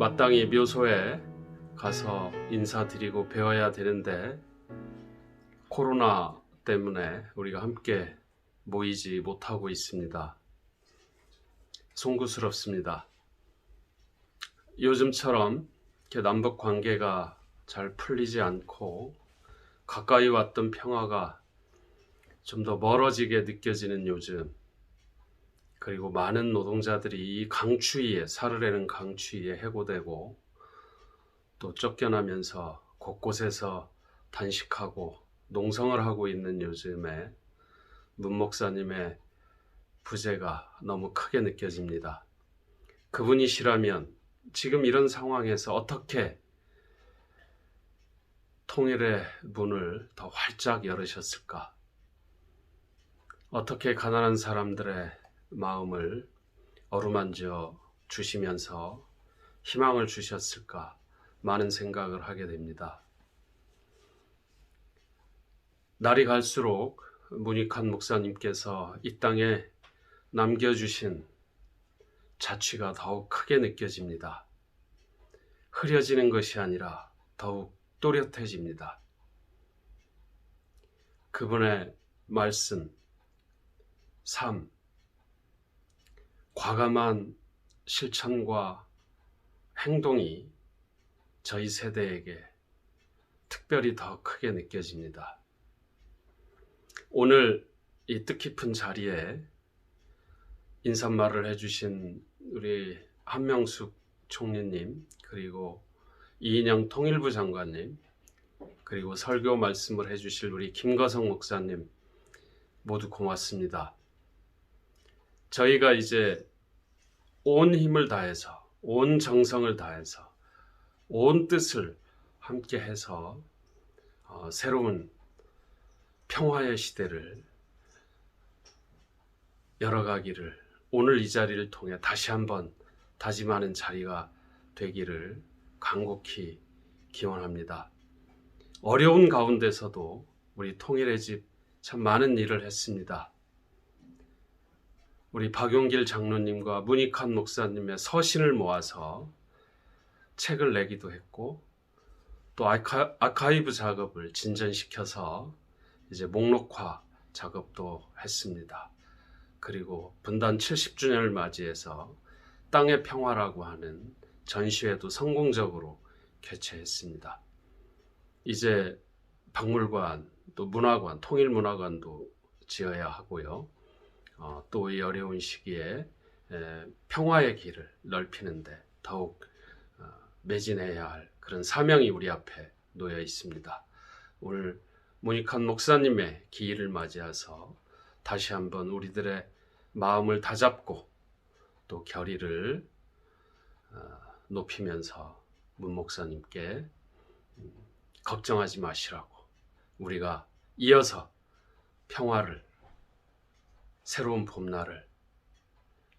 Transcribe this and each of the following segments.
마땅히 묘소에 가서 인사드리고 배워야 되는데 코로나 때문에 우리가 함께 모이지 못하고 있습니다. 송구스럽습니다. 요즘처럼 이렇게 남북 관계가 잘 풀리지 않고 가까이 왔던 평화가 좀 더 멀어지게 느껴지는 요즘, 그리고 많은 노동자들이 이 강추위에, 사르르는 강추위에 해고되고 또 쫓겨나면서 곳곳에서 단식하고 농성을 하고 있는 요즘에 문 목사님의 부재가 너무 크게 느껴집니다. 그분이시라면 지금 이런 상황에서 어떻게 통일의 문을 더 활짝 열으셨을까? 어떻게 가난한 사람들의 마음을 어루만져 주시면서 희망을 주셨을까? 많은 생각을 하게 됩니다. 날이 갈수록 문익환 목사님께서 이 땅에 남겨주신 자취가 더욱 크게 느껴집니다. 흐려지는 것이 아니라 더욱 또렷해집니다. 그분의 말씀, 삶, 과감한 실천과 행동이 저희 세대에게 특별히 더 크게 느껴집니다. 오늘 이 뜻깊은 자리에 인사말을 해주신 우리 한명숙 총리님, 그리고 이인영 통일부 장관님, 그리고 설교 말씀을 해주실 우리 김거성 목사님 모두 고맙습니다. 저희가 이제 온 힘을 다해서, 온 정성을 다해서, 온 뜻을 함께 해서 새로운 평화의 시대를 열어가기를, 오늘 이 자리를 통해 다시 한번 다짐하는 자리가 되기를 간곡히 기원합니다. 어려운 가운데서도 우리 통일의 집 참 많은 일을 했습니다. 우리 박용길 장로님과 문익환 목사님의 서신을 모아서 책을 내기도 했고, 또 아카이브 작업을 진전시켜서 이제 목록화 작업도 했습니다. 그리고 분단 70주년을 맞이해서 땅의 평화라고 하는 전시회도 성공적으로 개최했습니다. 이제 박물관, 또 문화관, 통일문화관도 지어야 하고요. 또 이 어려운 시기에 평화의 길을 넓히는데 더욱 매진해야 할 그런 사명이 우리 앞에 놓여 있습니다. 오늘 문익환 목사님의 기일을 맞이해서 다시 한번 우리들의 마음을 다잡고 또 결의를 높이면서 문 목사님께 걱정하지 마시라고, 우리가 이어서 평화를, 새로운 봄날을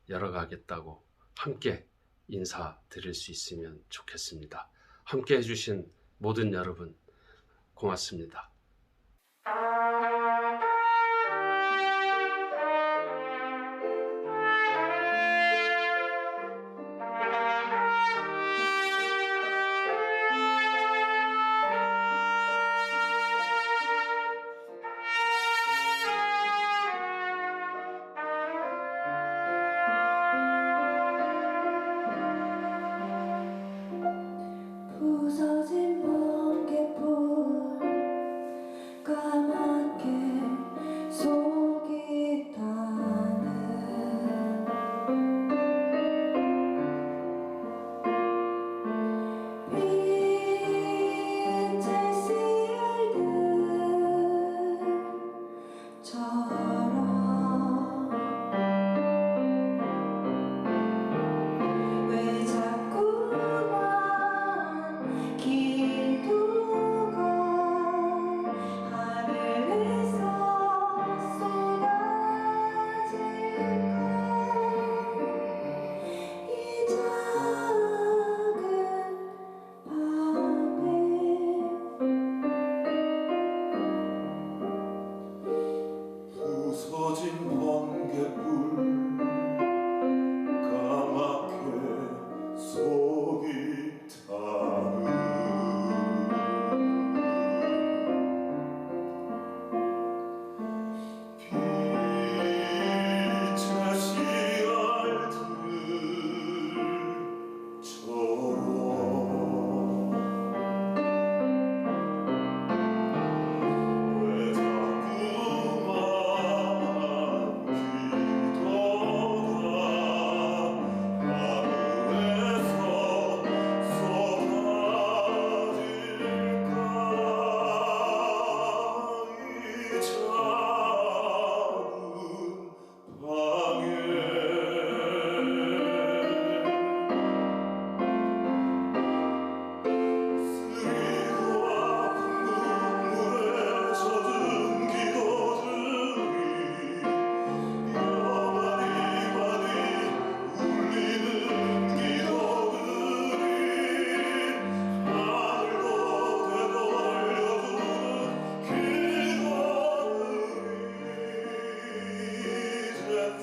열어가겠다고 함께 인사드릴 수 있으면 좋겠습니다. 함께 해주신 모든 여러분 고맙습니다. 부서진 번개불 까맣게 속이 타는 빈재 씨알들처럼 왜 자꾸만 길 두고 하늘에서 쏟아질까? 이 작은 밤에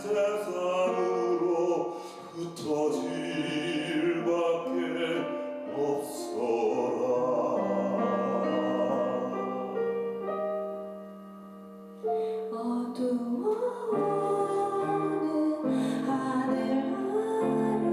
세상으로 흩어질 밖에 없어라. 어두워오는 하늘 아래 파란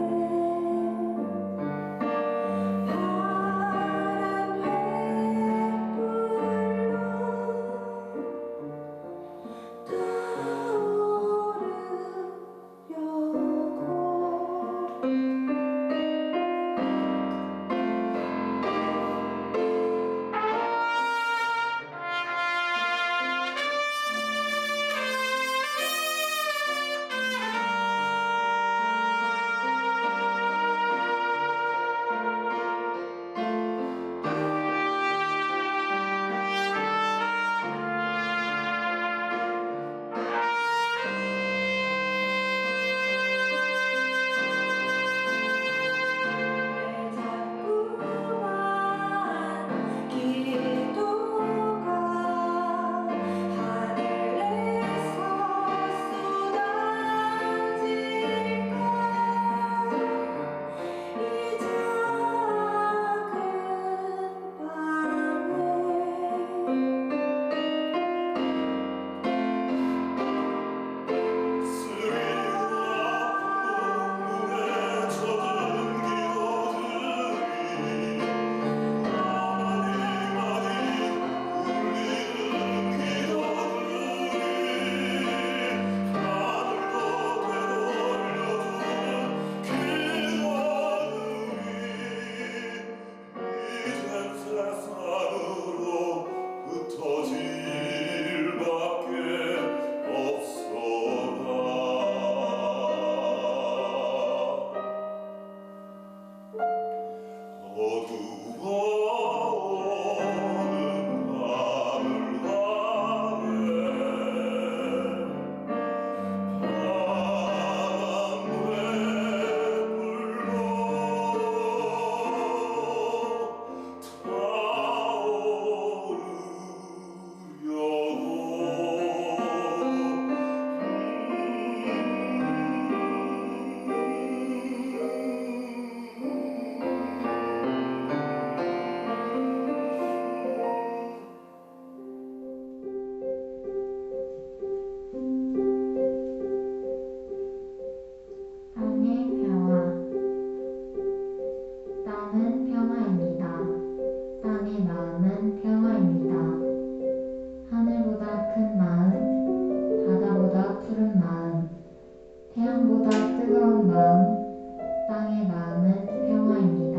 태양보다 뜨거운 마음, 땅의 마음은 평화입니다.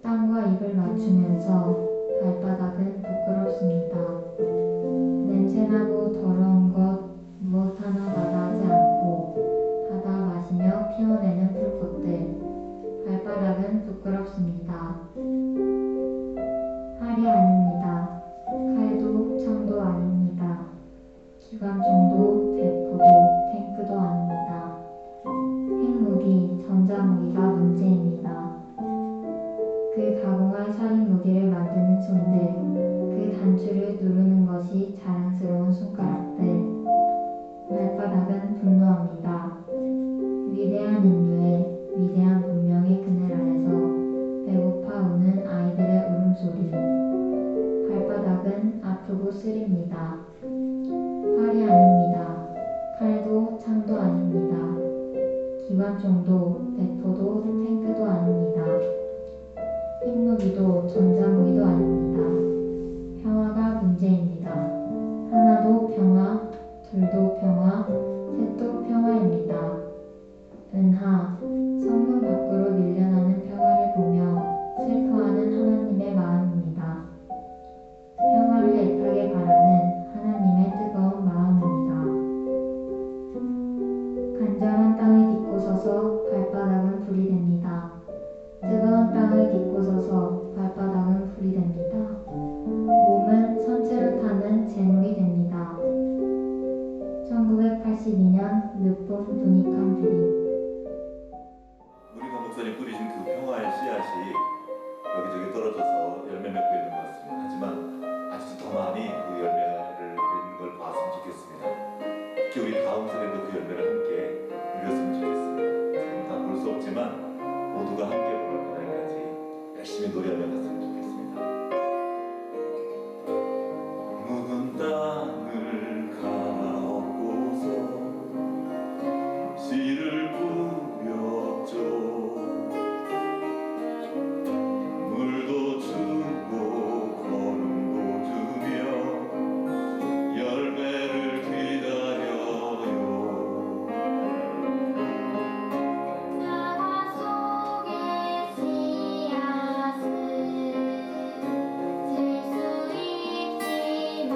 땅과 입을 맞추면서 발바닥은 부끄럽습니다. 냄새나고 더러운 것 무엇 하나 마다하지 않고 받아 마시며 피워내는 풀꽃들, 발바닥은 부끄럽습니다. 활이 아닙니다. 칼도 창도 아닙니다. 기관총도 대포도 탱크도 아닙니다. 핵무기, 전자무기가 문제입니다. 그 가공한 살인무기를 만드는 손들, 그 단추를 누르는 것이 자랑스러운 손가락들, 발바닥은 분노합니다. 위대한 인류의 위대한 문명의 그늘 아래서 배고파 우는 아이들의 울음소리, 발바닥은 아프고 쓰립니다. 활이 아닙니다. 칼도 창도 아닙니다. 기관총도 대포도 탱크도 아닙니다. 핵무기도 전자무기도 아닙니다. 평화가 문제입니다. 하나도 평화, 둘도 평화, 셋도 평화입니다. 은하, 성문 밖으로 밀려나는 평화를 보며 슬퍼하는 하나님의 마음입니다. 평화를 애타게 바라는 하나님의 뜨거운 마음입니다. 간절한 땅을 딛고 서서 발바닥은 불이 됩니다. 뜨거운 땅을 딛고 서서 발바닥은 불이 됩니다. 몸은 선체를 타는 재물이 됩니다. 1982년 늦봄 분익한 드림. 우리가 목사님 뿌리신 그 평화의 씨앗이 여기저기 떨어져서 열매 맺고 있는 것 같습니다. 하지만 아직도 더 많이 그 열매를 맺는 걸 봤으면 좋겠습니다. 특히 우리 다음 세대도 그 열매를 함께 누렸으면 좋겠습니다. 지금 다 볼 수 없지만 모두가 함께 보는 그날까지 열심히 노래하며 갔으면 좋겠습니다. 묵은 땅을 갈아엎고서 씨를 뿌렸죠. 물도 주고 거름도 주며 열매를 기다려요. 나와 속에 씨앗은 셀 수 있지만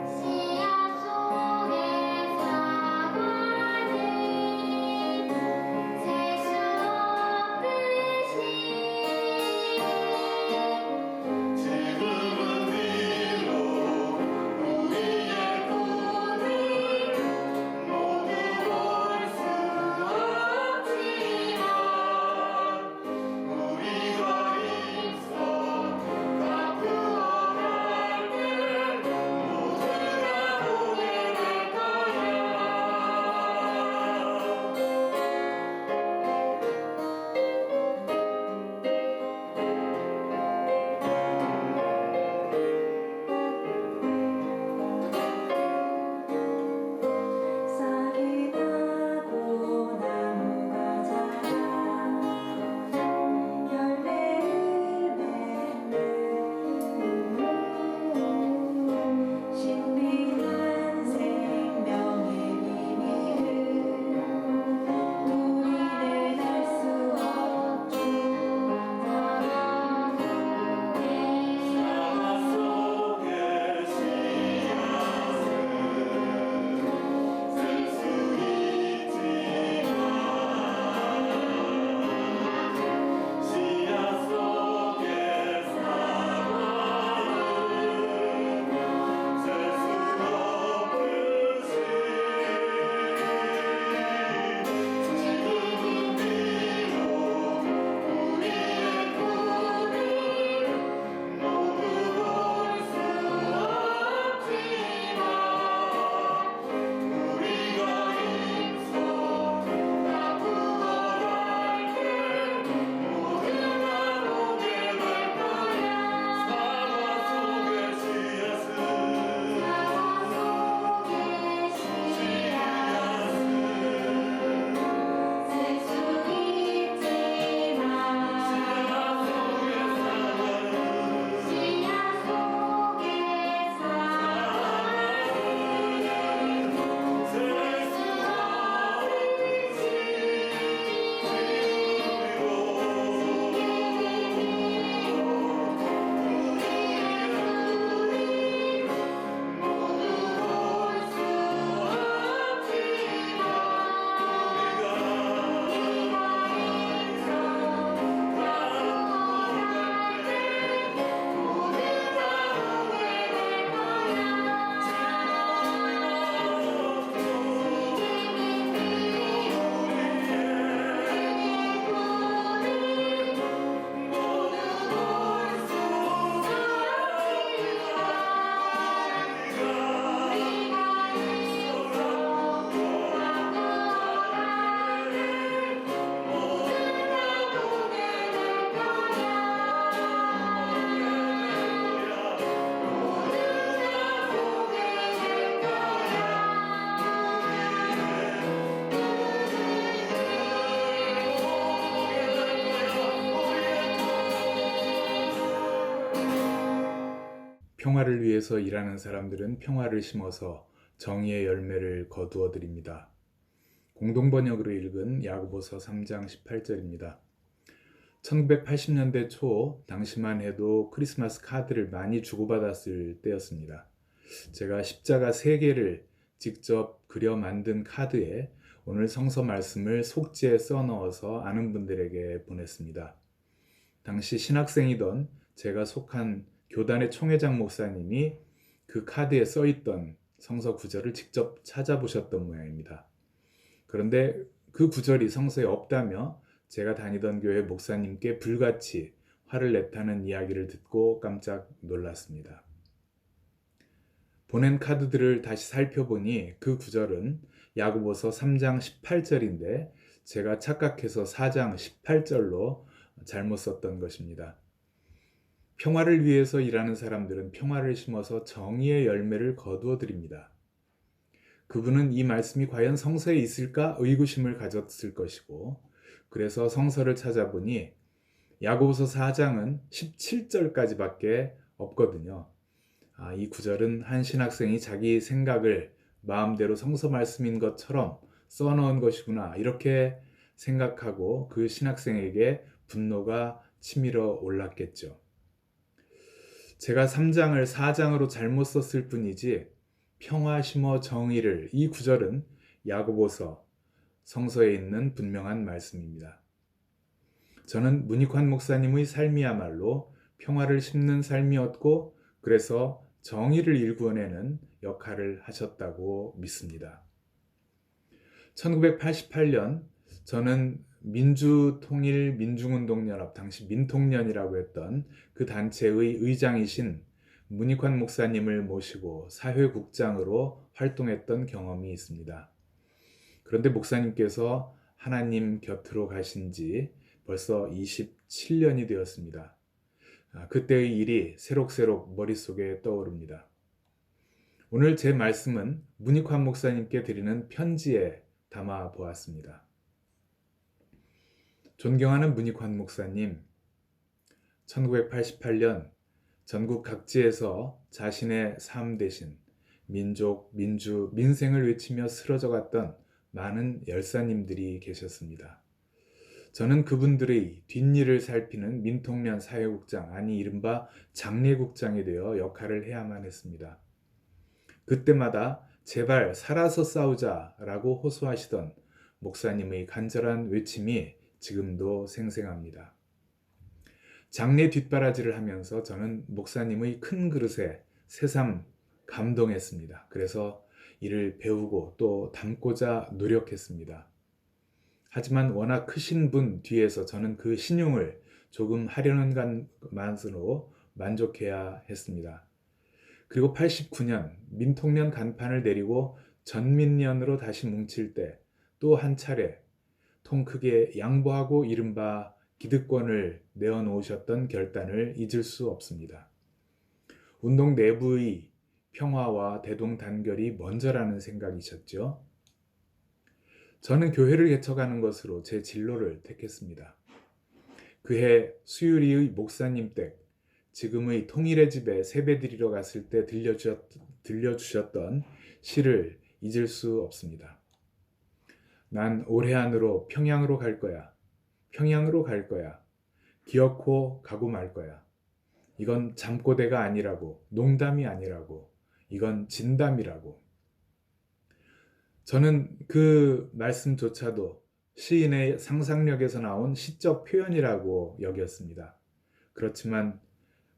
씨앗 속에 사과는 셀 수 없듯이 지금은 비록 우리의 꿈을 모두 볼 수 없지만 우리가 힘써 가꾸어갈 때 모두가 보게 될 거야. 싹이 나고 나무가 자라 열매를 맺는 신비한 생명의 비밀을 우리는 알 수 없죠. 사과 속에 씨앗은 셀 수 있지만 씨앗 속에 사과는 셀 수 없듯이 지금은 비록 우리의 꿈을 모두 볼 수 없지만 우리가 힘써 가꾸어갈 때 모두가 보게 될 거야. 사과 속의 씨앗은 셀 수 있지만 씨앗 속의 사과는 씨앗 속에 사과는 셀 수 없듯이 평화를 위해서 일하는 사람들은 평화를 심어서 정의의 열매를 거두어 드립니다. 공동번역으로 읽은 야고보서 3장 18절입니다. 1980년대 초 당시만 해도 크리스마스 카드를 많이 주고받았을 때였습니다. 제가 십자가 3개를 직접 그려 만든 카드에 오늘 성서 말씀을 속지에 써넣어서 아는 분들에게 보냈습니다. 당시 신학생이던 제가 속한 교단의 총회장 목사님이 그 카드에 써있던 성서 구절을 직접 찾아보셨던 모양입니다. 그런데 그 구절이 성서에 없다며 제가 다니던 교회 목사님께 불같이 화를 냈다는 이야기를 듣고 깜짝 놀랐습니다. 보낸 카드들을 다시 살펴보니 그 구절은 야고보서 3장 18절인데 제가 착각해서 4장 18절로 잘못 썼던 것입니다. 평화를 위해서 일하는 사람들은 평화를 심어서 정의의 열매를 거두어 드립니다. 그분은 이 말씀이 과연 성서에 있을까 의구심을 가졌을 것이고, 그래서 성서를 찾아보니 야고보서 4장은 17절까지밖에 없거든요. 이 구절은 한 신학생이 자기 생각을 마음대로 성서 말씀인 것처럼 써놓은 것이구나, 이렇게 생각하고 그 신학생에게 분노가 치밀어 올랐겠죠. 제가 3장을 4장으로 잘못 썼을 뿐이지 평화 심어 정의를, 이 구절은 야고보서 성서에 있는 분명한 말씀입니다. 저는 문익환 목사님의 삶이야말로 평화를 심는 삶이었고, 그래서 정의를 일구어내는 역할을 하셨다고 믿습니다. 1988년 저는 민주통일민중운동연합, 당시 민통연이라고 했던 그 단체의 의장이신 문익환 목사님을 모시고 사회국장으로 활동했던 경험이 있습니다. 그런데 목사님께서 하나님 곁으로 가신 지 벌써 27년이 되었습니다. 그때의 일이 새록새록 머릿속에 떠오릅니다. 오늘 제 말씀은 문익환 목사님께 드리는 편지에 담아 보았습니다. 존경하는 문익환 목사님, 1988년 전국 각지에서 자신의 삶 대신 민족, 민주, 민생을 외치며 쓰러져갔던 많은 열사님들이 계셨습니다. 저는 그분들의 뒷일을 살피는 민통련 사회국장, 아니 이른바 장례국장이 되어 역할을 해야만 했습니다. 그때마다 제발 살아서 싸우자라고 호소하시던 목사님의 간절한 외침이 지금도 생생합니다. 장례 뒷바라지를 하면서 저는 목사님의 큰 그릇에 새삼 감동했습니다. 그래서 이를 배우고 또 담고자 노력했습니다. 하지만 워낙 크신 분 뒤에서 저는 그 신용을 조금 하려는 것만으로 만족해야 했습니다. 그리고 89년 민통련 간판을 내리고 전민련으로 다시 뭉칠 때 또 한 차례 통 크게 양보하고 이른바 기득권을 내어놓으셨던 결단을 잊을 수 없습니다. 운동 내부의 평화와 대동단결이 먼저라는 생각이셨죠. 저는 교회를 개척하는 것으로 제 진로를 택했습니다. 그해 수유리의 목사님 댁, 지금의 통일의 집에 세배드리러 갔을 때 들려주셨던 시를 잊을 수 없습니다. 난 올해 안으로 평양으로 갈 거야. 평양으로 갈 거야. 기어코 가고 말 거야. 이건 잠꼬대가 아니라고, 농담이 아니라고, 이건 진담이라고. 저는 그 말씀조차도 시인의 상상력에서 나온 시적 표현이라고 여겼습니다. 그렇지만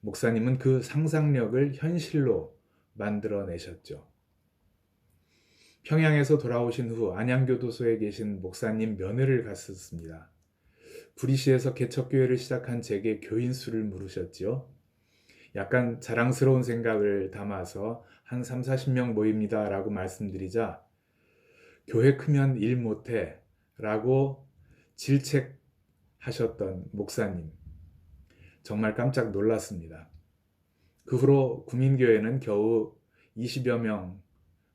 목사님은 그 상상력을 현실로 만들어내셨죠. 평양에서 돌아오신 후 안양교도소에 계신 목사님 면회를 갔었습니다. 구리시에서 개척교회를 시작한 제게 교인 수를 물으셨지요. 약간 자랑스러운 생각을 담아서 한 30-40명 모입니다 라고 말씀드리자 교회 크면 일 못해 라고 질책하셨던 목사님, 정말 깜짝 놀랐습니다. 그 후로 구민교회는 겨우 20여 명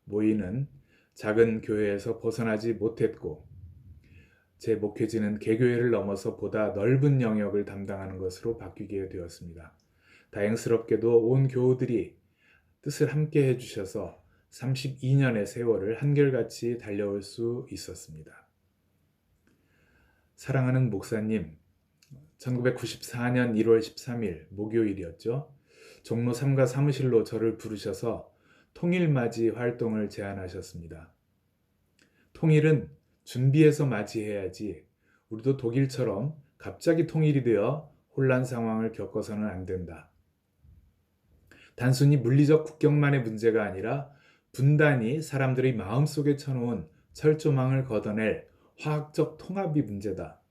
모이는 작은 교회에서 벗어나지 못했고, 제 목회지는 개교회를 넘어서 보다 넓은 영역을 담당하는 것으로 바뀌게 되었습니다. 다행스럽게도 온 교우들이 뜻을 함께 해주셔서 32년의 세월을 한결같이 달려올 수 있었습니다. 사랑하는 목사님, 1994년 1월 13일 목요일이었죠. 종로 3가 사무실로 저를 부르셔서 통일맞이 활동을 제안하셨습니다. 통일은 준비해서 맞이해야지 우리도 독일처럼 갑자기 통일이 되어 혼란 상황을 겪어서는 안 된다. 단순히 물리적 국경만의 문제가 아니라 분단이 사람들의 마음속에 쳐놓은 철조망을 걷어낼 화학적 통합이 문제다.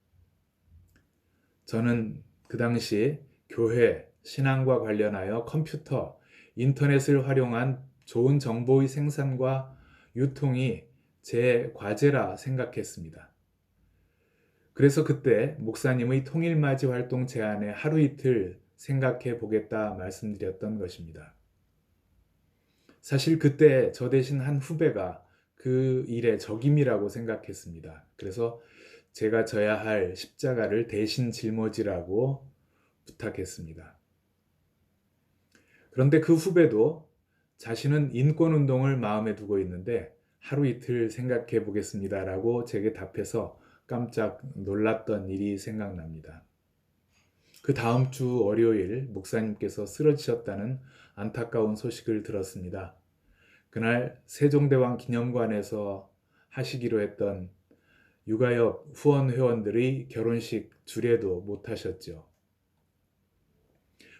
저는 그 당시 교회, 신앙과 관련하여 컴퓨터, 인터넷을 활용한 좋은 정보의 생산과 유통이 제 과제라 생각했습니다. 그래서 그때 목사님의 통일맞이 활동 제안에 하루 이틀 생각해 보겠다 말씀드렸던 것입니다. 사실 그때 저 대신 한 후배가 그 일의 적임이라고 생각했습니다. 그래서 제가 져야 할 십자가를 대신 짊어지라고 부탁했습니다. 그런데 그 후배도 자신은 인권운동을 마음에 두고 있는데 하루 이틀 생각해 보겠습니다라고 제게 답해서 깜짝 놀랐던 일이 생각납니다. 그 다음 주 월요일 목사님께서 쓰러지셨다는 안타까운 소식을 들었습니다. 그날 세종대왕 기념관에서 하시기로 했던 육아협 후원 회원들의 결혼식 주례도 못 하셨죠.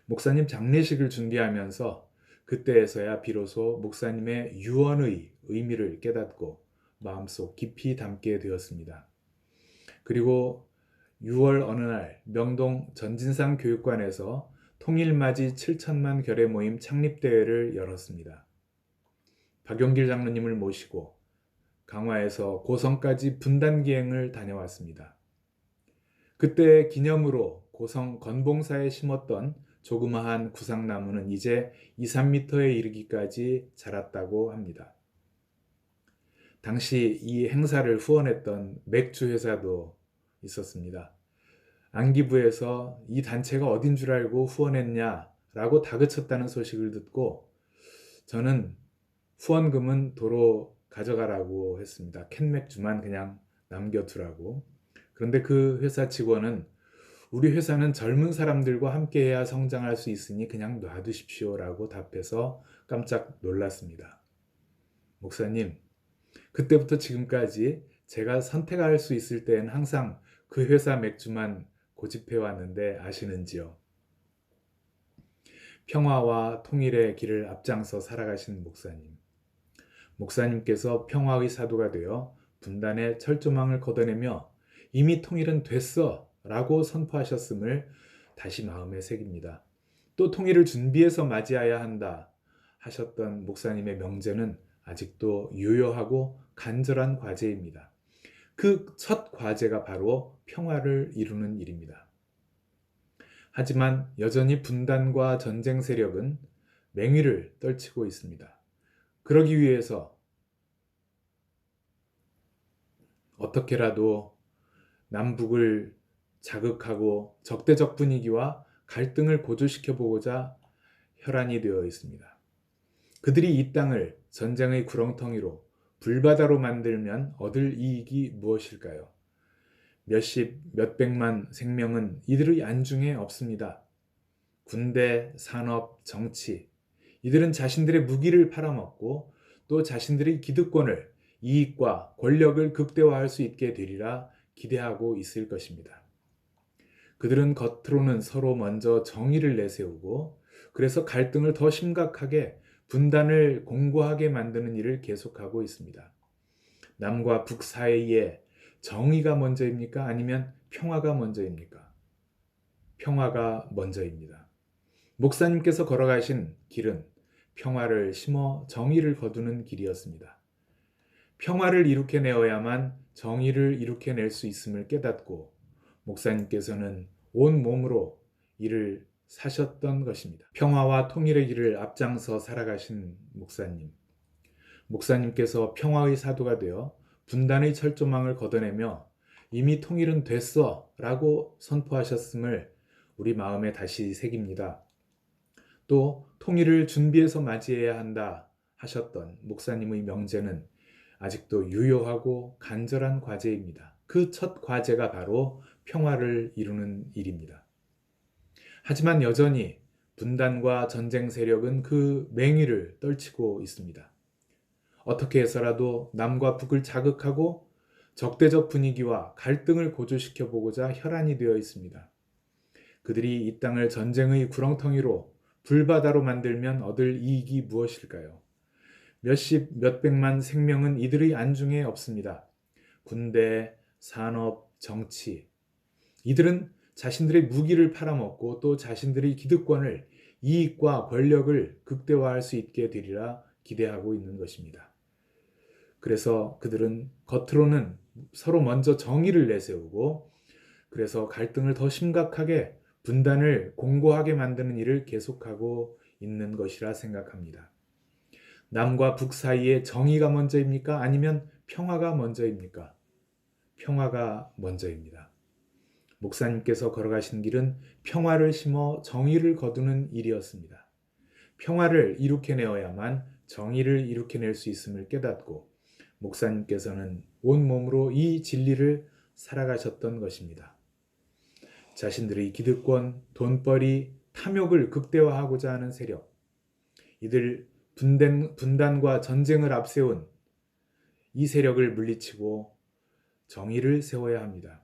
목사님 장례식을 준비하면서 그때에서야 비로소 목사님의 유언의 의미를 깨닫고 마음속 깊이 담게 되었습니다. 그리고 6월 어느 날 명동 전진상 교육관에서 통일맞이 7천만 결의 모임 창립대회를 열었습니다. 박용길 장로님을 모시고 강화에서 고성까지 분단기행을 다녀왔습니다. 그때 기념으로 고성 건봉사에 심었던 조그마한 구상나무는 이제 2, 3m에 이르기까지 자랐다고 합니다. 당시 이 행사를 후원했던 맥주 회사도 있었습니다. 안기부에서 이 단체가 어딘 줄 알고 후원했냐라고 다그쳤다는 소식을 듣고 저는 후원금은 도로 가져가라고 했습니다. 캔맥주만 그냥 남겨두라고. 그런데 그 회사 직원은 우리 회사는 젊은 사람들과 함께해야 성장할 수 있으니 그냥 놔두십시오라고 답해서 깜짝 놀랐습니다. 목사님, 그때부터 지금까지 제가 선택할 수 있을 때엔 항상 그 회사 맥주만 고집해 왔는데 아시는지요? 평화와 통일의 길을 앞장서 살아가신 목사님. 목사님께서 평화의 사도가 되어 분단의 철조망을 걷어내며 이미 통일은 됐어 라고 선포하셨음을 다시 마음에 새깁니다. 또 통일을 준비해서 맞이해야 한다 하셨던 목사님의 명제는 아직도 유효하고 간절한 과제입니다. 그 첫 과제가 바로 평화를 이루는 일입니다. 하지만 여전히 분단과 전쟁 세력은 맹위를 떨치고 있습니다. 그러기 위해서 어떻게라도 남북을 자극하고 적대적 분위기와 갈등을 고조시켜 보고자 혈안이 되어 있습니다. 그들이 이 땅을 전쟁의 구렁텅이로 불바다로 만들면 얻을 이익이 무엇일까요? 몇십, 몇백만 생명은 이들의 안중에 없습니다. 군대, 산업, 정치, 이들은 자신들의 무기를 팔아먹고 또 자신들의 기득권을, 이익과 권력을 극대화할 수 있게 되리라 기대하고 있을 것입니다. 그들은 겉으로는 서로 먼저 정의를 내세우고 그래서 갈등을 더 심각하게 분단을 공고하게 만드는 일을 계속하고 있습니다. 남과 북 사이에 정의가 먼저입니까? 아니면 평화가 먼저입니까? 평화가 먼저입니다. 목사님께서 걸어가신 길은 평화를 심어 정의를 거두는 길이었습니다. 평화를 이룩해내어야만 정의를 이룩해낼 수 있음을 깨닫고 목사님께서는 온 몸으로 이를 사셨던 것입니다. 평화와 통일의 길을 앞장서 살아가신 목사님. 목사님께서 평화의 사도가 되어 분단의 철조망을 걷어내며 이미 통일은 됐어 라고 선포하셨음을 우리 마음에 다시 새깁니다. 또 통일을 준비해서 맞이해야 한다 하셨던 목사님의 명제는 아직도 유효하고 간절한 과제입니다. 그 첫 과제가 바로 평화를 이루는 일입니다. 하지만 여전히 분단과 전쟁 세력은 그 맹위를 떨치고 있습니다. 어떻게 해서라도 남과 북을 자극하고 적대적 분위기와 갈등을 고조시켜 보고자 혈안이 되어 있습니다. 그들이 이 땅을 전쟁의 구렁텅이로 불바다로 만들면 얻을 이익이 무엇일까요? 몇십, 몇백만 생명은 이들의 안중에 없습니다. 군대, 산업, 정치. 이들은 자신들의 무기를 팔아먹고 또 자신들의 기득권을, 이익과 권력을 극대화할 수 있게 되리라 기대하고 있는 것입니다. 그래서 그들은 겉으로는 서로 먼저 정의를 내세우고 그래서 갈등을 더 심각하게 분단을 공고하게 만드는 일을 계속하고 있는 것이라 생각합니다. 남과 북 사이에 정의가 먼저입니까? 아니면 평화가 먼저입니까? 평화가 먼저입니다. 목사님께서 걸어가신 길은 평화를 심어 정의를 거두는 일이었습니다. 평화를 이룩해내어야만 정의를 이룩해낼 수 있음을 깨닫고 목사님께서는 온몸으로 이 진리를 살아가셨던 것입니다. 자신들의 기득권, 돈벌이, 탐욕을 극대화하고자 하는 세력, 이들 분단과 전쟁을 앞세운 이 세력을 물리치고 정의를 세워야 합니다.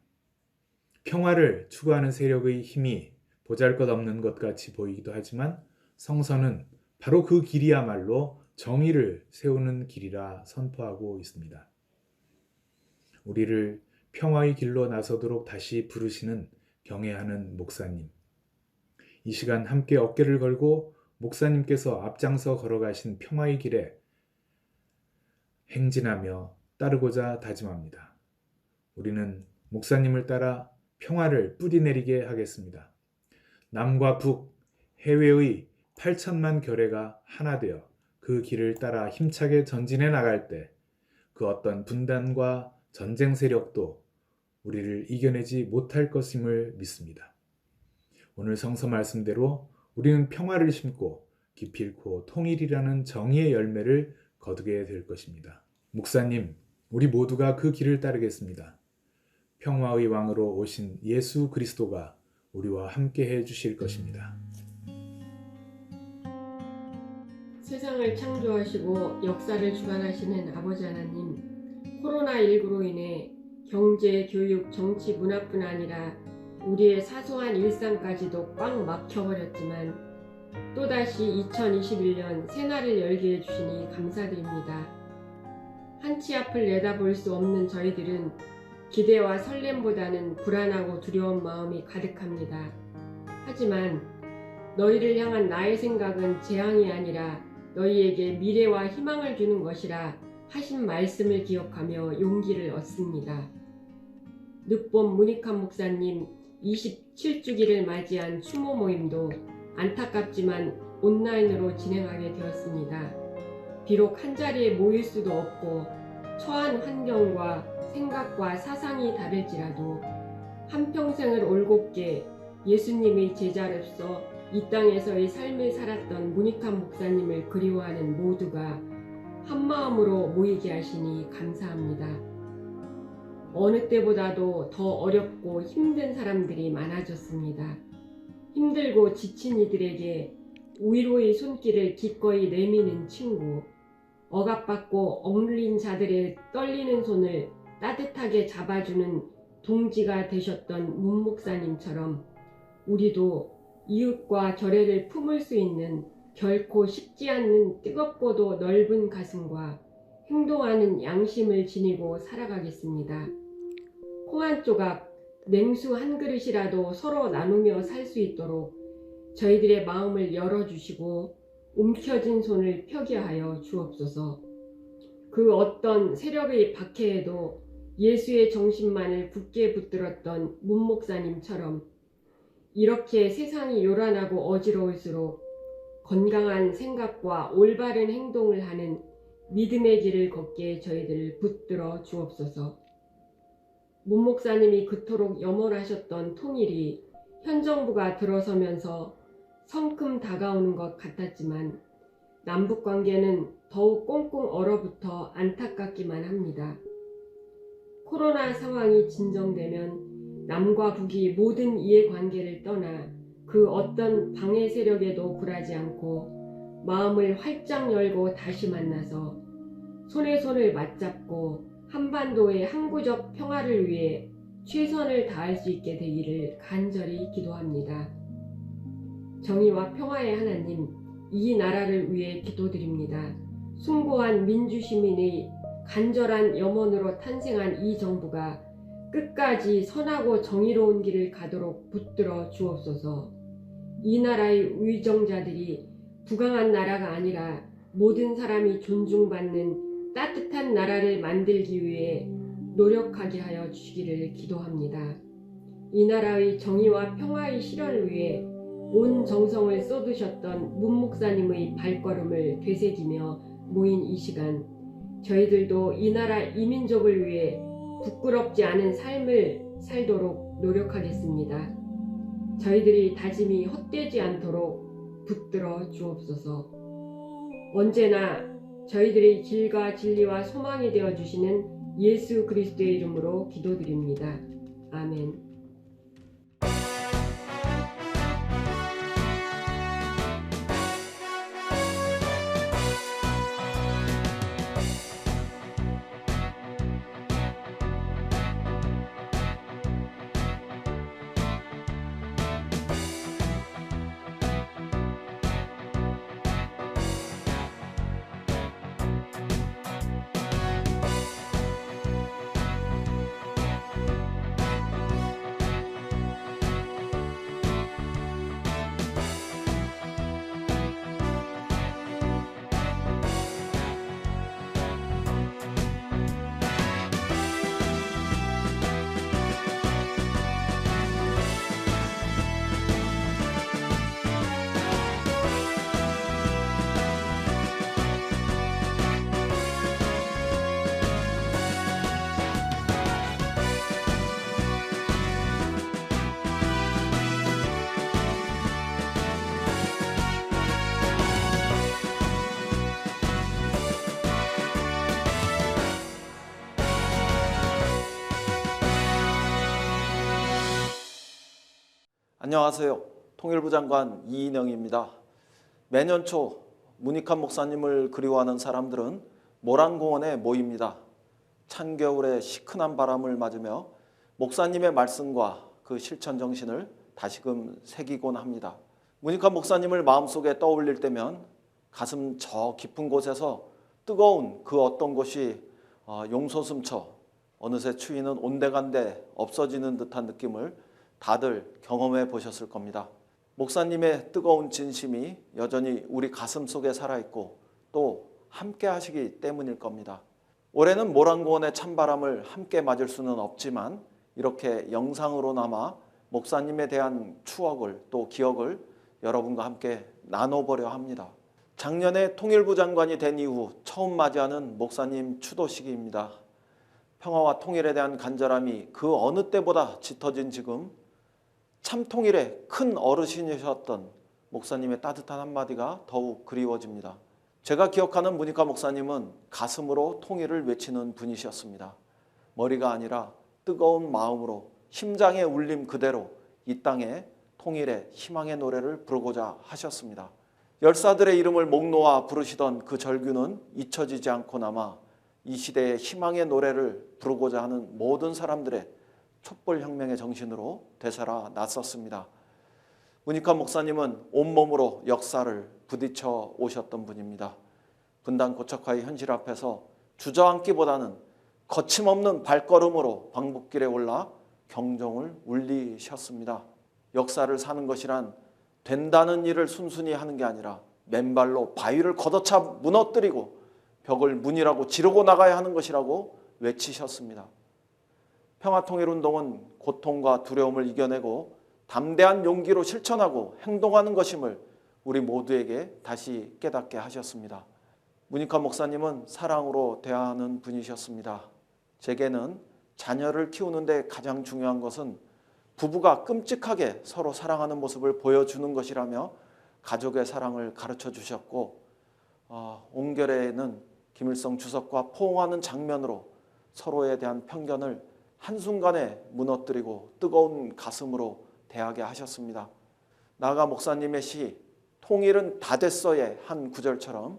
평화를 추구하는 세력의 힘이 보잘것없는 것 같이 보이기도 하지만 성서는 바로 그 길이야말로 정의를 세우는 길이라 선포하고 있습니다. 우리를 평화의 길로 나서도록 다시 부르시는 경애하는 목사님. 이 시간 함께 어깨를 걸고 목사님께서 앞장서 걸어가신 평화의 길에 행진하며 따르고자 다짐합니다. 우리는 목사님을 따라 평화를 뿌리내리게 하겠습니다. 남과 북, 해외의 8천만 결례가 하나 되어 그 길을 따라 힘차게 전진해 나갈 때 그 어떤 분단과 전쟁 세력도 우리를 이겨내지 못할 것임을 믿습니다. 오늘 성서 말씀대로 우리는 평화를 심고 기필코 통일이라는 정의의 열매를 거두게 될 것입니다. 목사님, 우리 모두가 그 길을 따르겠습니다. 평화의 왕으로 오신 예수 그리스도가 우리와 함께 해 주실 것입니다. 세상을 창조하시고 역사를 주관하시는 아버지 하나님, 코로나19로 인해 경제, 교육, 정치, 문화뿐 아니라 우리의 사소한 일상까지도 꽉 막혀버렸지만 또다시 2021년 새날을 열게 해주시니 감사드립니다. 한치 앞을 내다볼 수 없는 저희들은 기대와 설렘보다는 불안하고 두려운 마음이 가득합니다. 하지만 너희를 향한 나의 생각은 재앙이 아니라 너희에게 미래와 희망을 주는 것이라 하신 말씀을 기억하며 용기를 얻습니다. 늑봄 문익환 목사님 27주기를 맞이한 추모 모임도 안타깝지만 온라인으로 진행하게 되었습니다. 비록 한자리에 모일 수도 없고 처한 환경과 생각과 사상이 다를지라도 한평생을 올곧게 예수님의 제자로서 이 땅에서의 삶을 살았던 문익환 목사님을 그리워하는 모두가 한마음으로 모이게 하시니 감사합니다. 어느 때보다도 더 어렵고 힘든 사람들이 많아졌습니다. 힘들고 지친 이들에게 위로의 손길을 기꺼이 내미는 친구, 억압받고 억눌린 자들의 떨리는 손을 따뜻하게 잡아주는 동지가 되셨던 문 목사님처럼 우리도 이웃과 결례를 품을 수 있는 결코 식지 않는 뜨겁고도 넓은 가슴과 행동하는 양심을 지니고 살아가겠습니다. 콩 한 조각, 냉수 한 그릇이라도 서로 나누며 살 수 있도록 저희들의 마음을 열어주시고 움켜진 손을 펴게 하여 주옵소서. 그 어떤 세력의 박해에도 예수의 정신만을 굳게 붙들었던 문 목사님처럼 이렇게 세상이 요란하고 어지러울수록 건강한 생각과 올바른 행동을 하는 믿음의 길을 걷게 저희들을 붙들어 주옵소서. 문 목사님이 그토록 염원하셨던 통일이 현 정부가 들어서면서 성큼 다가오는 것 같았지만 남북 관계는 더욱 꽁꽁 얼어붙어 안타깝기만 합니다. 코로나 상황이 진정되면 남과 북이 모든 이해관계를 떠나 그 어떤 방해 세력에도 굴하지 않고 마음을 활짝 열고 다시 만나서 손에 손을 맞잡고 한반도의 항구적 평화를 위해 최선을 다할 수 있게 되기를 간절히 기도합니다. 정의와 평화의 하나님, 이 나라를 위해 기도드립니다. 숭고한 민주시민의 간절한 염원으로 탄생한 이 정부가 끝까지 선하고 정의로운 길을 가도록 붙들어 주옵소서. 이 나라의 위정자들이 부강한 나라가 아니라 모든 사람이 존중받는 따뜻한 나라를 만들기 위해 노력하게 하여 주시기를 기도합니다. 이 나라의 정의와 평화의 실현을 위해 온 정성을 쏟으셨던 문 목사님의 발걸음을 되새기며 모인 이 시간, 저희들도 이 나라 이민족을 위해 부끄럽지 않은 삶을 살도록 노력하겠습니다. 저희들이 다짐이 헛되지 않도록 붙들어 주옵소서. 언제나 저희들의 길과 진리와 소망이 되어 주시는 예수 그리스도의 이름으로 기도드립니다. 아멘. 안녕하세요. 통일부 장관 이인영입니다. 매년 초 문익환 목사님을 그리워하는 사람들은 모란공원에 모입니다. 찬 겨울의 시큰한 바람을 맞으며 목사님의 말씀과 그 실천 정신을 다시금 새기곤 합니다. 문익환 목사님을 마음속에 떠올릴 때면 가슴 저 깊은 곳에서 뜨거운 그 어떤 곳이 용솟음쳐 어느새 추위는 온데간데 없어지는 듯한 느낌을 다들 경험해 보셨을 겁니다. 목사님의 뜨거운 진심이 여전히 우리 가슴 속에 살아있고 또 함께 하시기 때문일 겁니다. 올해는 모란공원의 찬바람을 함께 맞을 수는 없지만 이렇게 영상으로나마 목사님에 대한 추억을 또 기억을 여러분과 함께 나눠보려 합니다. 작년에 통일부 장관이 된 이후 처음 맞이하는 목사님 추도식입니다. 평화와 통일에 대한 간절함이 그 어느 때보다 짙어진 지금 참 통일의 큰 어르신이셨던 목사님의 따뜻한 한마디가 더욱 그리워집니다. 제가 기억하는 문익환 목사님은 가슴으로 통일을 외치는 분이셨습니다. 머리가 아니라 뜨거운 마음으로 심장의 울림 그대로 이 땅에 통일의 희망의 노래를 부르고자 하셨습니다. 열사들의 이름을 목 놓아 부르시던 그 절규는 잊혀지지 않고 남아 이 시대의 희망의 노래를 부르고자 하는 모든 사람들의 촛불혁명의 정신으로 되살아 났었습니다. 문익환 목사님은 온몸으로 역사를 부딪혀 오셨던 분입니다. 분단 고착화의 현실 앞에서 주저앉기보다는 거침없는 발걸음으로 방북길에 올라 경종을 울리셨습니다. 역사를 사는 것이란 된다는 일을 순순히 하는 게 아니라 맨발로 바위를 걷어차 무너뜨리고 벽을 문이라고 지르고 나가야 하는 것이라고 외치셨습니다. 평화통일운동은 고통과 두려움을 이겨내고 담대한 용기로 실천하고 행동하는 것임을 우리 모두에게 다시 깨닫게 하셨습니다. 문익환 목사님은 사랑으로 대하는 분이셨습니다. 제게는 자녀를 키우는데 가장 중요한 것은 부부가 끔찍하게 서로 사랑하는 모습을 보여주는 것이라며 가족의 사랑을 가르쳐 주셨고 옹결회에는 김일성 주석과 포옹하는 장면으로 서로에 대한 편견을 한순간에 무너뜨리고 뜨거운 가슴으로 대하게 하셨습니다. 나아가 목사님의 시 통일은 다 됐어의 한 구절처럼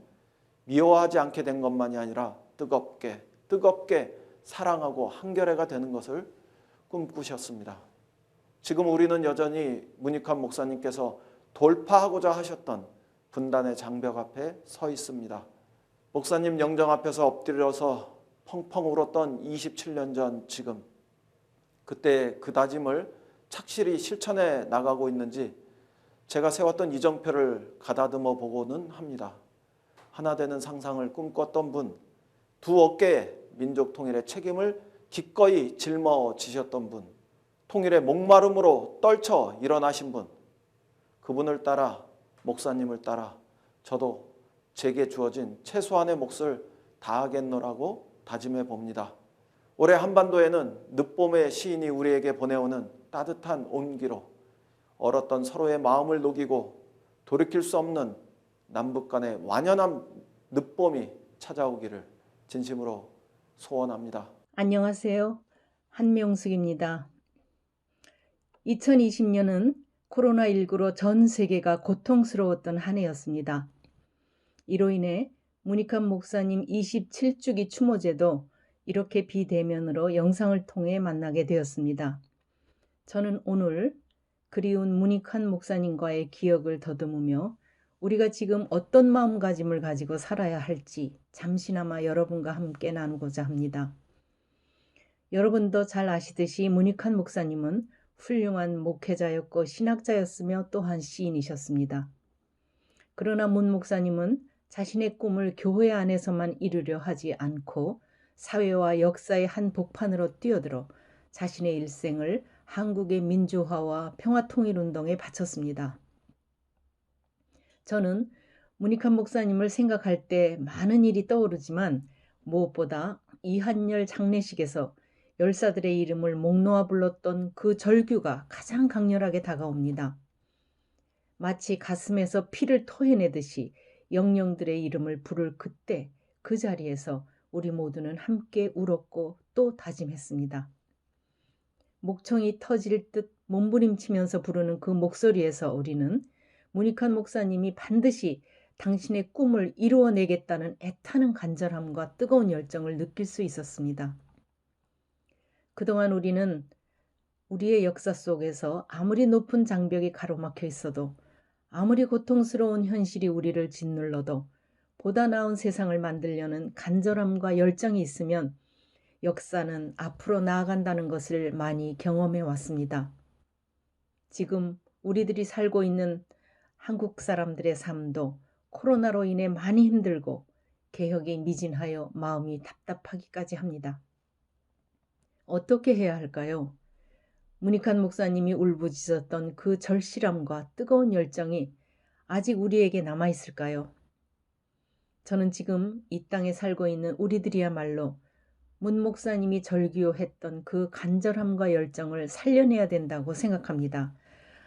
미워하지 않게 된 것만이 아니라 뜨겁게 사랑하고 한결애가 되는 것을 꿈꾸셨습니다. 지금 우리는 여전히 문익환 목사님께서 돌파하고자 하셨던 분단의 장벽 앞에 서 있습니다. 목사님 영정 앞에서 엎드려서 펑펑 울었던 27년 전 지금 그때 그 다짐을 착실히 실천해 나가고 있는지 제가 세웠던 이정표를 가다듬어 보고는 합니다. 하나 되는 상상을 꿈꿨던 분, 두 어깨에 민족 통일의 책임을 기꺼이 짊어지셨던 분, 통일의 목마름으로 떨쳐 일어나신 분, 그분을 따라, 목사님을 따라 저도 제게 주어진 최소한의 몫을 다하겠노라고 다짐해 봅니다. 올해 한반도에는 늦봄의 시인이 우리에게 보내오는 따뜻한 온기로 얼었던 서로의 마음을 녹이고 돌이킬 수 없는 남북 간의 완연한 늦봄이 찾아오기를 진심으로 소원합니다. 안녕하세요. 한명숙입니다. 2020년은 코로나19로 전 세계가 고통스러웠던 한 해였습니다. 이로 인해 문익환 목사님 27주기 추모제도 이렇게 비대면으로 영상을 통해 만나게 되었습니다. 저는 오늘 그리운 문익환 목사님과의 기억을 더듬으며 우리가 지금 어떤 마음가짐을 가지고 살아야 할지 잠시나마 여러분과 함께 나누고자 합니다. 여러분도 잘 아시듯이 문익환 목사님은 훌륭한 목회자였고 신학자였으며 또한 시인이셨습니다. 그러나 문 목사님은 자신의 꿈을 교회 안에서만 이루려 하지 않고 사회와 역사의 한 복판으로 뛰어들어 자신의 일생을 한국의 민주화와 평화통일운동에 바쳤습니다. 저는 문익환 목사님을 생각할 때 많은 일이 떠오르지만 무엇보다 이한열 장례식에서 열사들의 이름을 목 놓아 불렀던 그 절규가 가장 강렬하게 다가옵니다. 마치 가슴에서 피를 토해내듯이 영령들의 이름을 부를 그때 그 자리에서 우리 모두는 함께 울었고 또 다짐했습니다. 목청이 터질 듯 몸부림치면서 부르는 그 목소리에서 우리는 문익환 목사님이 반드시 당신의 꿈을 이루어내겠다는 애타는 간절함과 뜨거운 열정을 느낄 수 있었습니다. 그동안 우리는 우리의 역사 속에서 아무리 높은 장벽이 가로막혀 있어도 아무리 고통스러운 현실이 우리를 짓눌러도 보다 나은 세상을 만들려는 간절함과 열정이 있으면 역사는 앞으로 나아간다는 것을 많이 경험해 왔습니다. 지금 우리들이 살고 있는 한국 사람들의 삶도 코로나로 인해 많이 힘들고 개혁이 미진하여 마음이 답답하기까지 합니다. 어떻게 해야 할까요? 문익환 목사님이 울부짖었던 그 절실함과 뜨거운 열정이 아직 우리에게 남아있을까요? 저는 지금 이 땅에 살고 있는 우리들이야말로 문 목사님이 절규했던 그 간절함과 열정을 살려내야 된다고 생각합니다.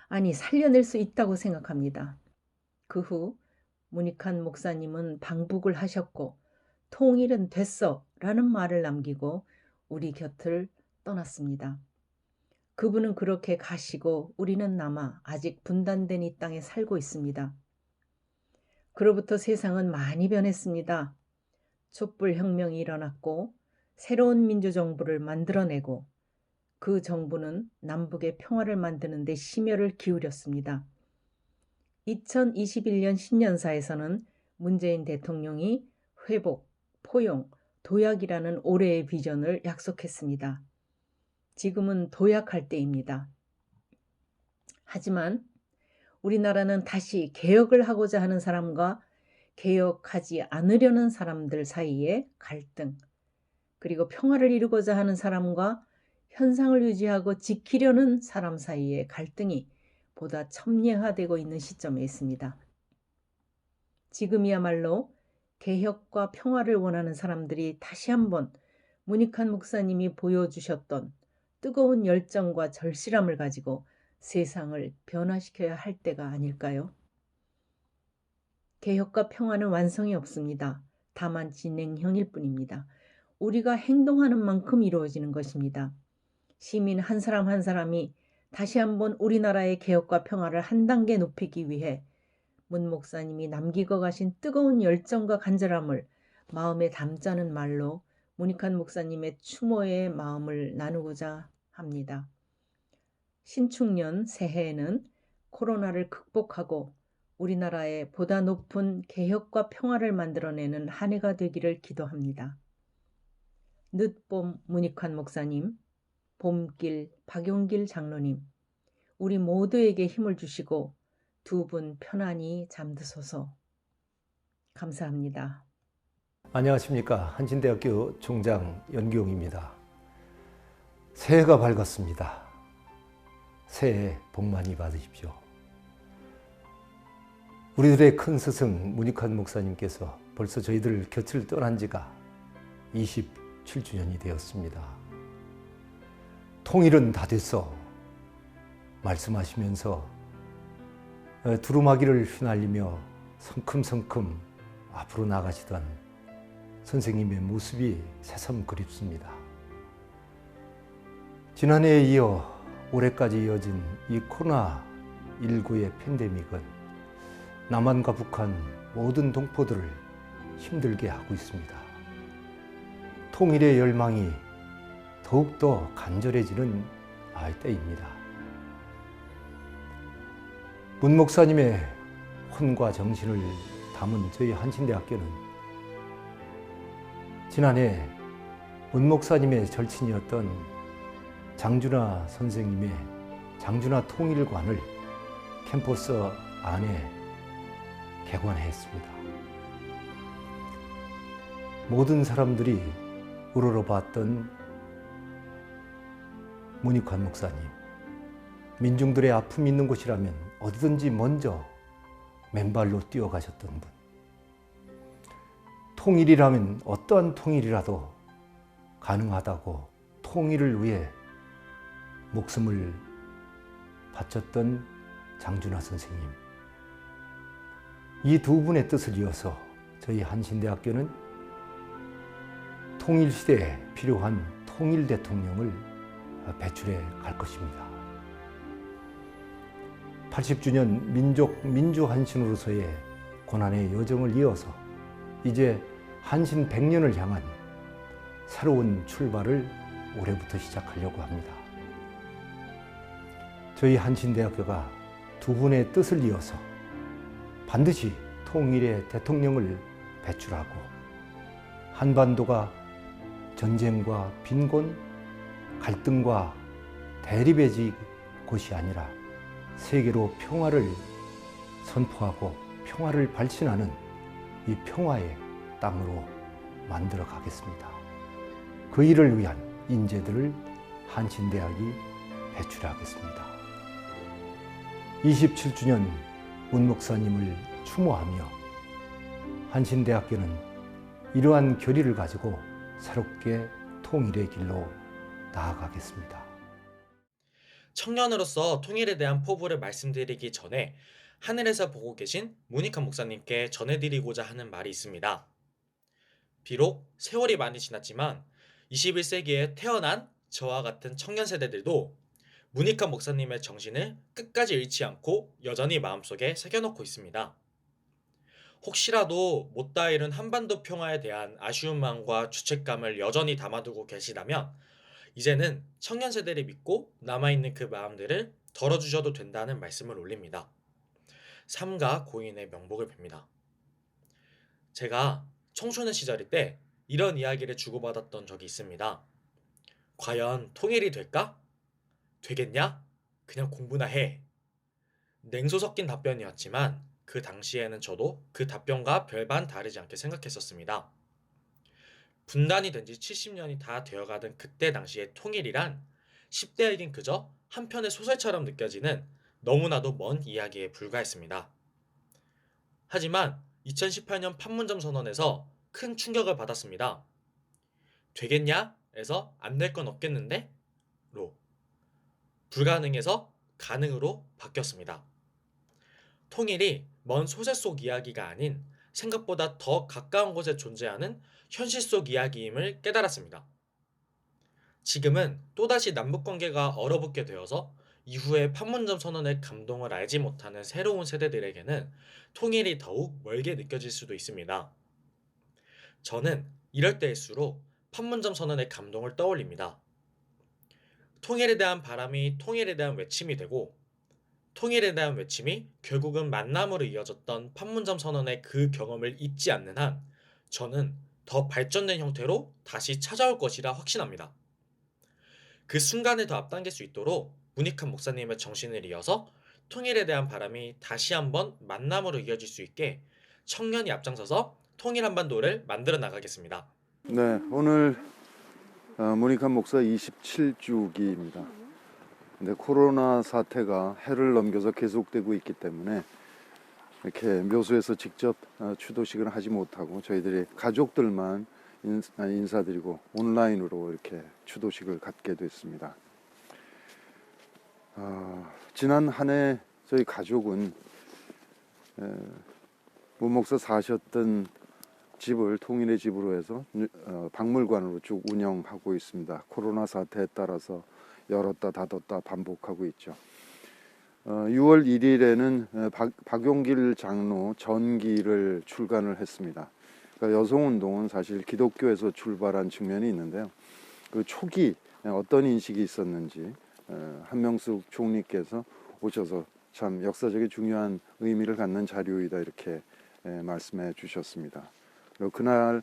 아니, 살려낼 수 있다고 생각합니다. 그 후 문익환 목사님은 방북을 하셨고 통일은 됐어 라는 말을 남기고 우리 곁을 떠났습니다. 그분은 그렇게 가시고 우리는 남아 아직 분단된 이 땅에 살고 있습니다. 그로부터 세상은 많이 변했습니다. 촛불혁명이 일어났고 새로운 민주정부를 만들어내고 그 정부는 남북의 평화를 만드는 데 심혈을 기울였습니다. 2021년 신년사에서는 문재인 대통령이 회복, 포용, 도약이라는 올해의 비전을 약속했습니다. 지금은 도약할 때입니다. 하지만 우리나라는 다시 개혁을 하고자 하는 사람과 개혁하지 않으려는 사람들 사이에 갈등, 그리고 평화를 이루고자 하는 사람과 현상을 유지하고 지키려는 사람 사이의 갈등이 보다 첨예화되고 있는 시점에 있습니다. 지금이야말로 개혁과 평화를 원하는 사람들이 다시 한번 문익환 목사님이 보여주셨던 뜨거운 열정과 절실함을 가지고 세상을 변화시켜야 할 때가 아닐까요? 개혁과 평화는 완성이 없습니다. 다만 진행형일 뿐입니다. 우리가 행동하는 만큼 이루어지는 것입니다. 시민 한 사람 한 사람이 다시 한번 우리나라의 개혁과 평화를 한 단계 높이기 위해 문 목사님이 남기고 가신 뜨거운 열정과 간절함을 마음에 담자는 말로 문익환 목사님의 추모의 마음을 나누고자 합니다. 신축년 새해에는 코로나를 극복하고 우리나라에 보다 높은 개혁과 평화를 만들어내는 한 해가 되기를 기도합니다. 늦봄 문익환 목사님, 봄길 박용길 장로님, 우리 모두에게 힘을 주시고 두 분 편안히 잠드소서. 감사합니다. 안녕하십니까. 한신대학교 총장 연기용입니다. 새해가 밝았습니다. 새해 복 많이 받으십시오. 우리들의 큰 스승 문익환 목사님께서 벌써 저희들 곁을 떠난 지가 27주년이 되었습니다. 통일은 다 됐어 말씀하시면서 두루마기를 휘날리며 성큼성큼 앞으로 나가시던 선생님의 모습이 새삼 그립습니다. 지난해에 이어 올해까지 이어진 이 코로나19의 팬데믹은 남한과 북한 모든 동포들을 힘들게 하고 있습니다. 통일의 열망이 더욱더 간절해지는 때입니다. 문 목사님의 혼과 정신을 담은 저희 한신대학교는 지난해 문 목사님의 절친이었던 장준하 선생님의 장준하 통일관을 캠퍼스 안에 개관했습니다. 모든 사람들이 우러러봤던 문익환 목사님, 민중들의 아픔이 있는 곳이라면 어디든지 먼저 맨발로 뛰어가셨던 분. 통일이라면 어떠한 통일이라도 가능하다고 통일을 위해 목숨을 바쳤던 장준하 선생님. 이 두 분의 뜻을 이어서 저희 한신대학교는 통일시대에 필요한 통일 대통령을 배출해 갈 것입니다. 80주년 민주한신으로서의 고난의 여정을 이어서 이제 한신 100년을 향한 새로운 출발을 올해부터 시작하려고 합니다. 저희 한신대학교가 두 분의 뜻을 이어서 반드시 통일의 대통령을 배출하고 한반도가 전쟁과 빈곤, 갈등과 대립의 곳이 아니라 세계로 평화를 선포하고 평화를 발신하는 이 평화의 땅으로 만들어 가겠습니다. 그 일을 위한 인재들을 한신대학이 배출하겠습니다. 27주년 문 목사님을 추모하며 한신대학교는 이러한 결의를 가지고 새롭게 통일의 길로 나아가겠습니다. 청년으로서 통일에 대한 포부를 말씀드리기 전에 하늘에서 보고 계신 문익환 목사님께 전해드리고자 하는 말이 있습니다. 비록 세월이 많이 지났지만 21세기에 태어난 저와 같은 청년 세대들도 문익환 목사님의 정신을 끝까지 잃지 않고 여전히 마음속에 새겨놓고 있습니다. 혹시라도 못다 이룬 한반도 평화에 대한 아쉬운 마음과 죄책감을 여전히 담아두고 계시다면 이제는 청년 세대를 믿고 남아있는 그 마음들을 덜어주셔도 된다는 말씀을 올립니다. 삼가 고인의 명복을 빕니다. 제가 청소년 시절일 때 이런 이야기를 주고받았던 적이 있습니다. 과연 통일이 될까? 되겠냐? 그냥 공부나 해. 냉소 섞인 답변이었지만 그 당시에는 저도 그 답변과 별반 다르지 않게 생각했었습니다. 분단이 된 지 70년이 다 되어가던 그때 당시의 통일이란 10대에겐 그저 한편의 소설처럼 느껴지는 너무나도 먼 이야기에 불과했습니다. 하지만 2018년 판문점 선언에서 큰 충격을 받았습니다. 되겠냐? 에서 안 될 건 없겠는데? 로 불가능에서 가능으로 바뀌었습니다. 통일이 먼 소설 속 이야기가 아닌 생각보다 더 가까운 곳에 존재하는 현실 속 이야기임을 깨달았습니다. 지금은 또다시 남북관계가 얼어붙게 되어서 이후에 판문점 선언의 감동을 알지 못하는 새로운 세대들에게는 통일이 더욱 멀게 느껴질 수도 있습니다. 저는 이럴 때일수록 판문점 선언의 감동을 떠올립니다. 통일에 대한 바람이 통일에 대한 외침이 되고 통일에 대한 외침이 결국은 만남으로 이어졌던 판문점 선언의 그 경험을 잊지 않는 한 저는 더 발전된 형태로 다시 찾아올 것이라 확신합니다. 그 순간을 더 앞당길 수 있도록 문익환 목사님의 정신을 이어서 통일에 대한 바람이 다시 한번 만남으로 이어질 수 있게 청년이 앞장서서 통일 한반도를 만들어 나가겠습니다. 네, 오늘 문익환 목사 27주기입니다. 근데 코로나 사태가 해를 넘겨서 계속되고 있기 때문에 이렇게 묘소에서 직접 추도식을 하지 못하고 저희들이 가족들만 인사드리고 온라인으로 이렇게 추도식을 갖게 됐습니다. 지난 한 해 저희 가족은 문 목사 사셨던 집을 통일의 집으로 해서 박물관으로 쭉 운영하고 있습니다. 코로나 사태에 따라서 열었다 닫았다 반복하고 있죠. 6월 1일에는 박용길 장로 전기를 출간을 했습니다. 그러니까 여성운동은 사실 기독교에서 출발한 측면이 있는데요. 그 초기 어떤 인식이 있었는지 한명숙 총리께서 오셔서 참 역사적인 중요한 의미를 갖는 자료이다 이렇게 말씀해 주셨습니다. 그리고 그날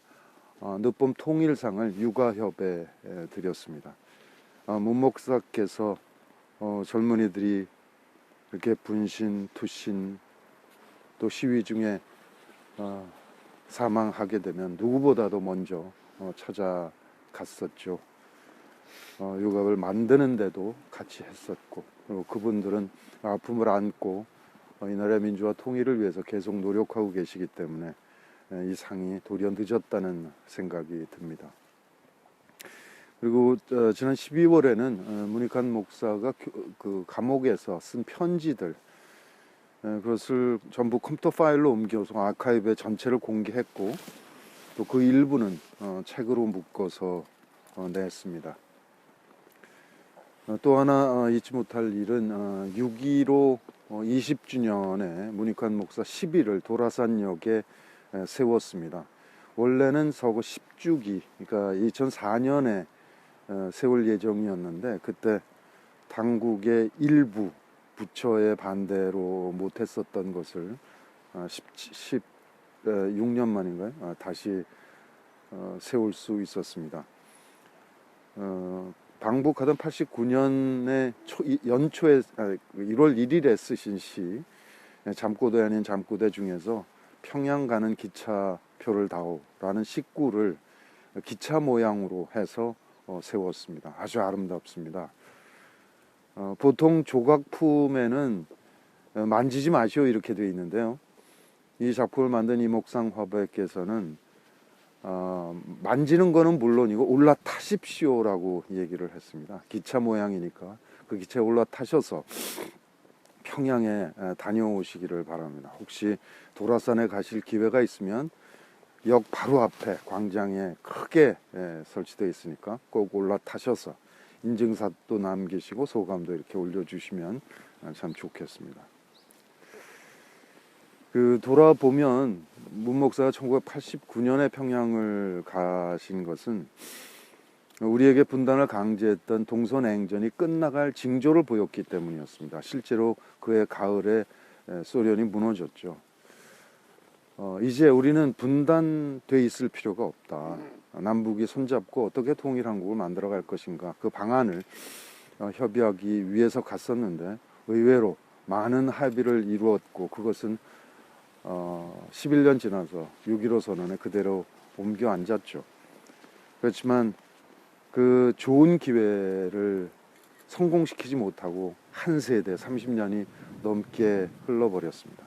늦봄 통일상을 육아협에 드렸습니다. 문 목사께서 젊은이들이 이렇게 분신, 투신 또 시위 중에 사망하게 되면 누구보다도 먼저 찾아갔었죠. 육아를 만드는데도 같이 했었고, 그리고 그분들은 아픔을 안고 이 나라의 민주화 통일을 위해서 계속 노력하고 계시기 때문에 이 상이 도리어 늦었다는 생각이 듭니다. 그리고 지난 12월에는 문익환 목사가 그 감옥에서 쓴 편지들, 그것을 전부 컴퓨터 파일로 옮겨서 아카이브에 전체를 공개했고, 또 그 일부는 책으로 묶어서 냈습니다. 또 하나 잊지 못할 일은 6.15 20주년에 문익환 목사 10일을 도라산역에 세웠습니다. 원래는 서거 10주기, 그러니까 2004년에 세울 예정이었는데 그때 당국의 일부 부처의 반대로 못했었던 것을 16년 만인가요? 다시 세울 수 있었습니다. 방북하던 89년에 연초에 1월 1일에 쓰신 시 잠꼬대 아닌 잠꼬대 중에서 평양 가는 기차표를 다오라는 식구를 기차 모양으로 해서 세웠습니다. 아주 아름답습니다. 보통 조각품에는 만지지 마시오 이렇게 되어 있는데요. 이 작품을 만든 이목상 화백께서는 만지는 거는 물론이고 올라타십시오라고 얘기를 했습니다. 기차 모양이니까 그 기차에 올라타셔서 평양에 다녀오시기를 바랍니다. 혹시 도라산에 가실 기회가 있으면 역 바로 앞에 광장에 크게 설치되어 있으니까 꼭 올라타셔서 인증샷도 남기시고 소감도 이렇게 올려주시면 참 좋겠습니다. 돌아보면 문 목사가 1989년에 평양을 가신 것은 우리에게 분단을 강제했던 동서냉전이 끝나갈 징조를 보였기 때문이었습니다. 실제로 그해 가을에 소련이 무너졌죠. 이제 우리는 분단돼 있을 필요가 없다. 남북이 손잡고 어떻게 통일한국을 만들어갈 것인가, 그 방안을 협의하기 위해서 갔었는데 의외로 많은 합의를 이루었고, 그것은 11년 지나서 6.15 선언에 그대로 옮겨 앉았죠. 그렇지만 그 좋은 기회를 성공시키지 못하고 한 세대 30년이 넘게 흘러버렸습니다.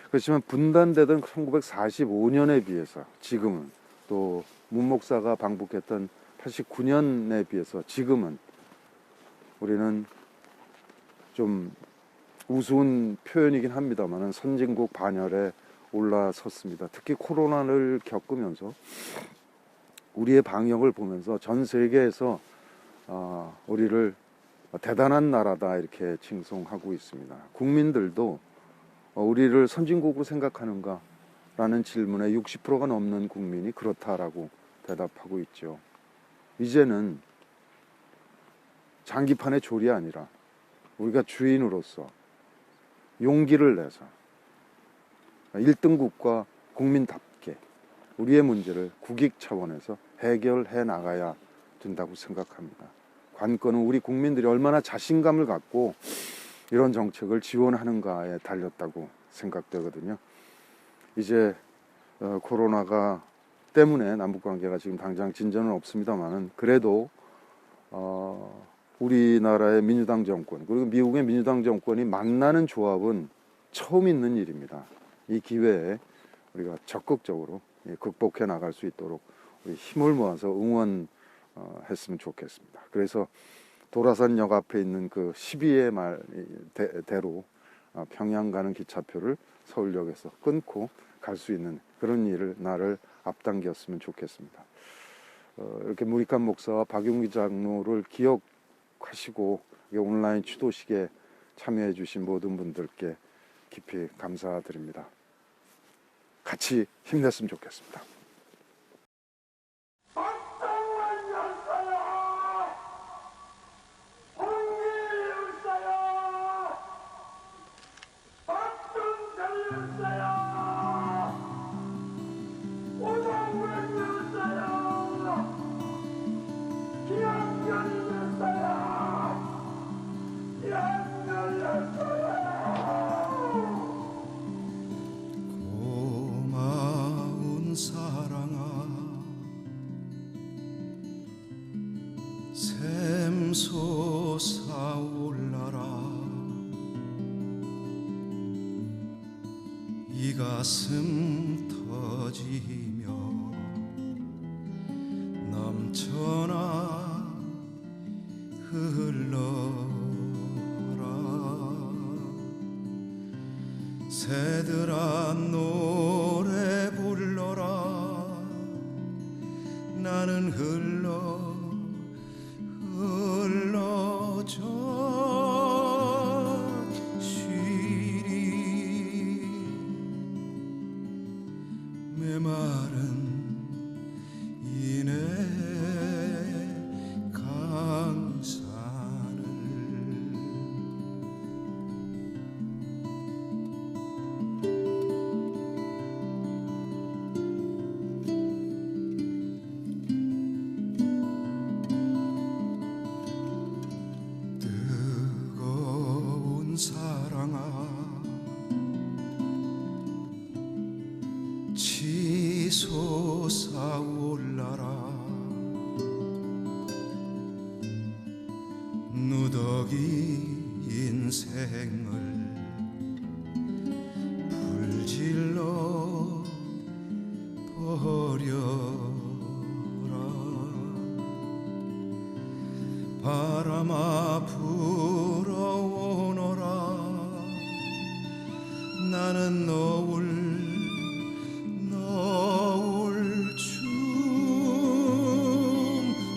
그렇지만 분단되던 1945년에 비해서 지금은, 또 문 목사가 방북했던 89년에 비해서 지금은 우리는 좀 우스운 표현이긴 합니다만 선진국 반열에 올라섰습니다. 특히 코로나를 겪으면서 우리의 방역을 보면서 전 세계에서 우리를 대단한 나라다 이렇게 칭송하고 있습니다. 국민들도 우리를 선진국으로 생각하는가 라는 질문에 60%가 넘는 국민이 그렇다라고 대답하고 있죠. 이제는 장기판의 졸이 아니라 우리가 주인으로서 용기를 내서 1등국과 국민답게 우리의 문제를 국익 차원에서 해결해 나가야 된다고 생각합니다. 관건은 우리 국민들이 얼마나 자신감을 갖고 이런 정책을 지원하는가에 달렸다고 생각되거든요. 이제 코로나가 때문에 남북 관계가 지금 당장 진전은 없습니다만은 그래도 우리나라의 민주당 정권 그리고 미국의 민주당 정권이 만나는 조합은 처음 있는 일입니다. 이 기회에 우리가 적극적으로 극복해 나갈 수 있도록 우리 힘을 모아서 응원했으면 좋겠습니다. 그래서 도라산역 앞에 있는 그 12의 말대로 평양 가는 기차표를 서울역에서 끊고 갈 수 있는 그런 일을 나를 앞당겼으면 좋겠습니다. 이렇게 무익한 목사와 박용기 장로를 기억하시고 온라인 추도식에 참여해 주신 모든 분들께 깊이 감사드립니다. 같이 힘냈으면 좋겠습니다. 고마운 사랑아 샘솟아올라라 이 가슴 터지며 넘쳐나 흘러라 새들아 노래 불러라 나는 흘러져 쉬리 메마른 이내 강산을 뜨거운 사랑아 치솟아올라라 누더기 인생을 불질러 버려라 바람아 불어오너라 나는 너울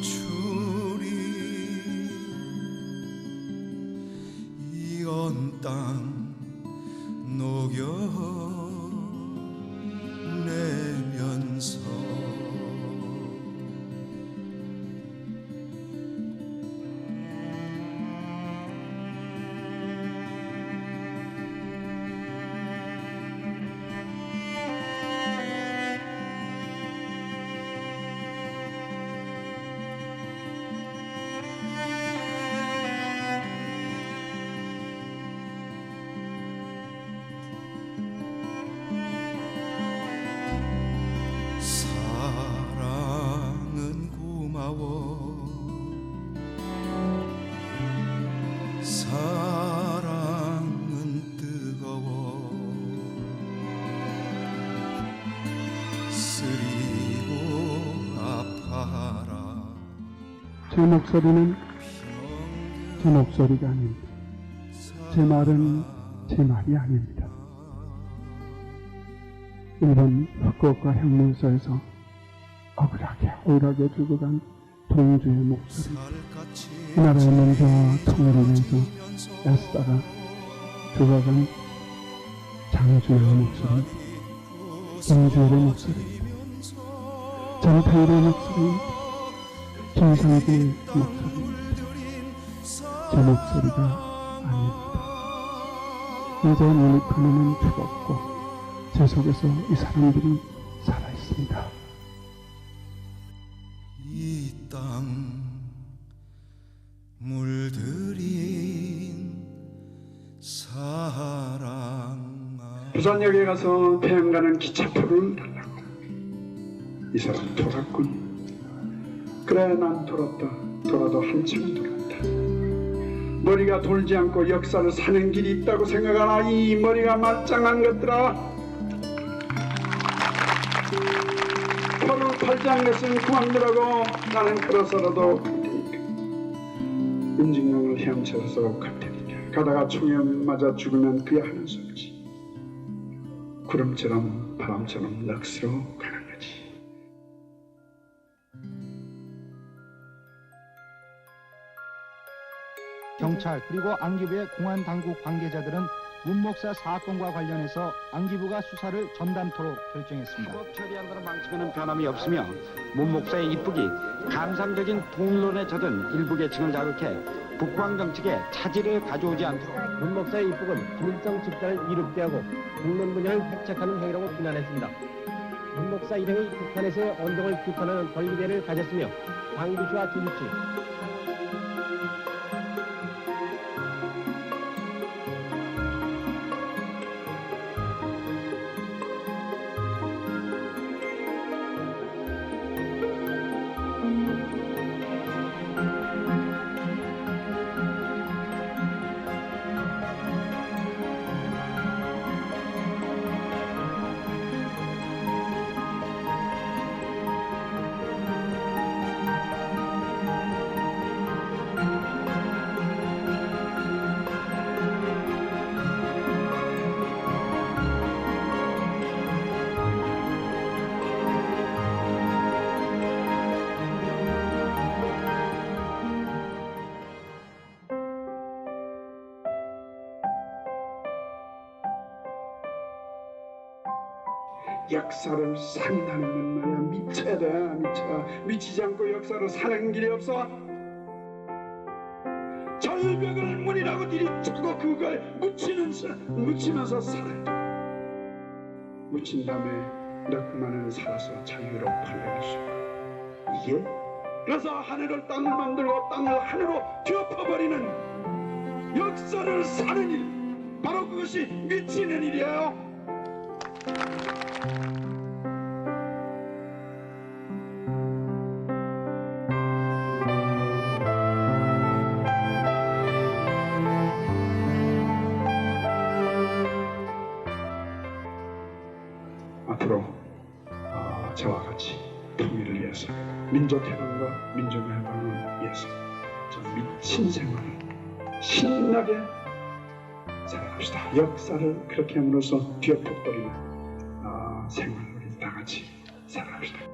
춤추리 이온 땅 녹여내면서 사랑은 고마워 사랑은 뜨거워 쓰리고 아파라 제 목소리는 제 목소리가 아닙니다. 제 말은 제 말이 아닙니다. 일본 후쿠오카 형무소에서 억울하게 죽어간 동주의 목소리, 이 나라의 민주화 통일을 위해서 애쓰다가 죽어간 장주의 목소리, 김주일의 목소리, 전태일의 목소리, 김상진의 목소리, 제 목소리가 아닙니다. 이제 무니카는 죽었고 제 속에서 이 사람들이 살아있습니다. 이 땅 물들인 사랑아 부산역에 가서 태양 가는 기차표를 달라고. 이 사람 돌았군. 그래, 난 돌았다. 돌아도 한참 돌았다. 머리가 돌지 않고 역사를 사는 길이 있다고 생각하나 이 머리가 말짱한 것들아. 표를 팔지 않겠으면 그만두라고. 나는 걸어서라도 갈 테니까. 임직명을 헤엄쳐서 갈 테니까. 가다가 총에 맞아 죽으면 그야 하는 수 없지. 구름처럼 바람처럼 넋으로 가는 거지. 경찰 그리고 안기부의 공안 당국 관계자들은 문 목사 사건과 관련해서 안기부가 수사를 전담토록 결정했습니다. 사법 처리한다는 방침에는 변함이 없으며 문 목사의 입국이 감상적인 통일론에 젖은 일부 계층을 자극해 북방 정책에 차질을 가져오지 않도록 문 목사의 입국은 김일성 집단을 이롭게 하고 국론 분열을 획책하는 행위라고 비난했습니다. 문 목사 일행이 북한에서의 언동을 비판하는 벌기대를 가졌으며 광주시와 김치, 역사를 산다는 건 말이야 미쳐야 돼. 미치지 않고 역사를 사는 길이 없어. 절벽을 문이라고 들이치고 그걸 묻히면서 살아야 돼. 묻힌 다음에 너그만은 살아서 자유로 팔려갈 수 있고. 이게 그래서 하늘을 땅을 만들고 땅을 하늘로 뒤엎어버리는 역사를 사는 일, 바로 그것이 미치는 일이에요. 앞으로 저와 같이 통일을 위해서, 민족 해방과 민족 해방을 위해서 저 미친 생활을 신나게 살아갑시다. 역사를 그렇게 함으로써 뒤엎어버리는 생활을 우리 다 같이 살아갑시다.